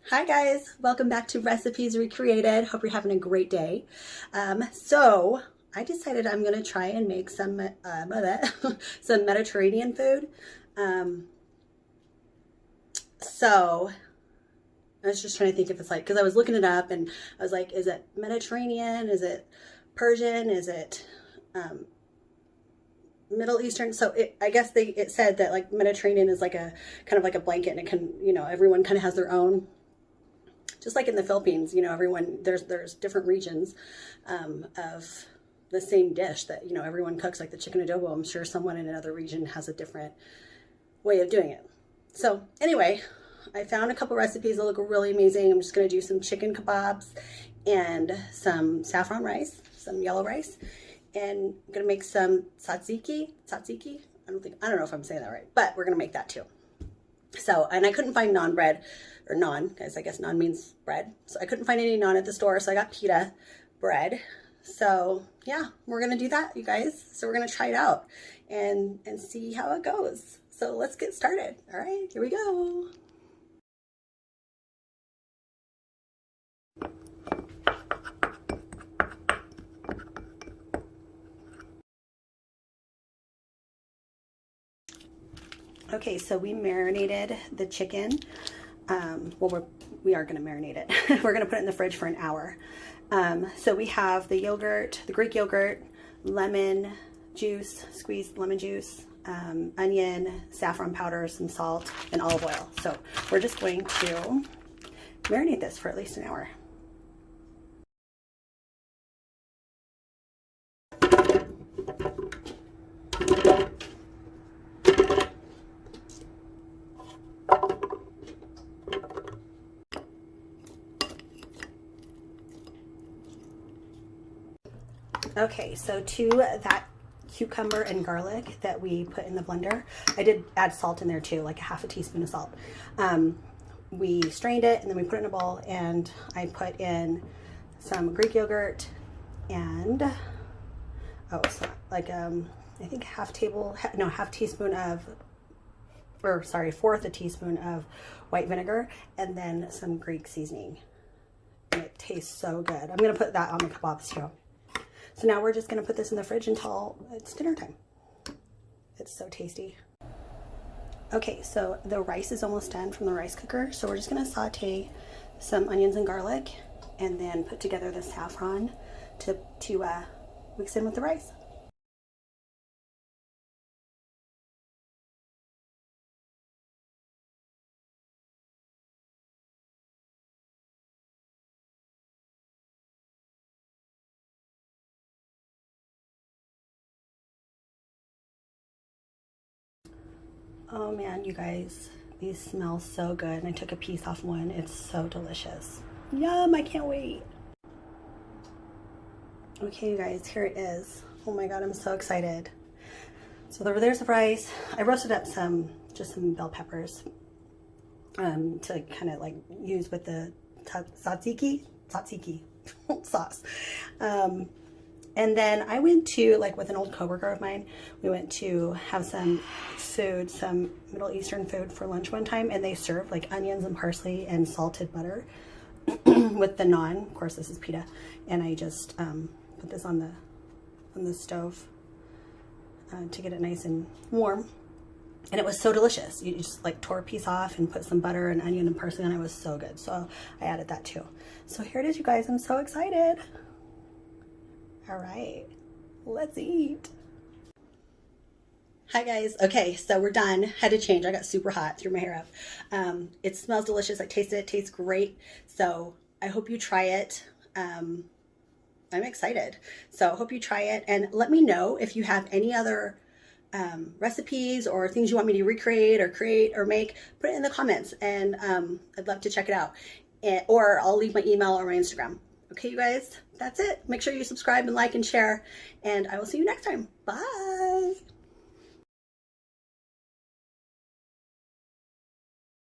Hi guys, welcome back to Recipes Recreated. Hope you're having a great day. So I decided I'm gonna try and make some some Mediterranean food. So I was just trying to think if it's like, because I was looking it up and I was like, is it Mediterranean? Is it Persian? Is it Middle Eastern? So I guess it said that like Mediterranean is like a kind of like a blanket, and it can, everyone kind of has their own. Just like in the Philippines, everyone, there's different regions of the same dish that, everyone cooks, like the chicken adobo. I'm sure someone in another region has a different way of doing it. So anyway, I found a couple recipes that look really amazing. I'm just going to do some chicken kebabs and some saffron rice, some yellow rice. And I'm going to make some tzatziki. I don't know if I'm saying that right, but we're going to make that too. So, and I couldn't find naan bread, or naan, because I guess naan means bread. So I couldn't find any naan at the store, so I got pita bread. So yeah, we're gonna do that, you guys. So we're gonna try it out and see how it goes. So let's get started. All right, here we go. Okay, so we marinated the chicken. Well, we are going to marinate it. We're going to put it in the fridge for an hour. So we have the yogurt, the Greek yogurt, lemon juice, squeezed lemon juice, onion, saffron powder, some salt, and olive oil. So we're just going to marinate this for at least an hour. Okay, so to that cucumber and garlic that we put in the blender, I did add salt in there too, like a half a teaspoon of salt. We strained it and then we put it in a bowl, and I put in some Greek yogurt and, so like, I think fourth a teaspoon of white vinegar, and then some Greek seasoning. And it tastes so good. I'm gonna put that on the Kabobs too. So now we're just going to put this in the fridge until it's dinner time. It's so tasty. Okay, so the rice is almost done from the rice cooker. So we're just going to saute some onions and garlic and then put together the saffron to mix in with the rice. Oh man, you guys, these smell so good. And I took a piece off one. It's so delicious. Yum, I can't wait. Okay, you guys, here it is. Oh my God, I'm so excited. So there's the rice. I roasted up just some bell peppers to kind of like use with the tzatziki sauce. And then I went to, like with an old coworker of mine, we went to have some food, some Middle Eastern food for lunch one time, and they served like onions and parsley and salted butter with the naan. Of course, this is pita. And I just put this on the stove to get it nice and warm. And it was so delicious. You just like tore a piece off and put some butter and onion and parsley on it. It was so good. So I added that too. So here it is, you guys. I'm so excited. All right, let's eat. Hi guys. Okay, so we're done. Had to change. I got super hot, threw my hair up. It smells delicious. I tasted it. It tastes great. So I hope you try it. I'm excited. So I hope you try it, and let me know if you have any other recipes or things you want me to recreate or create or make. Put it in the comments, and I'd love to check it out. Or I'll leave my email or my Instagram. Okay, you guys, that's it. Make sure you subscribe and like and share, and I will see you next time. Bye.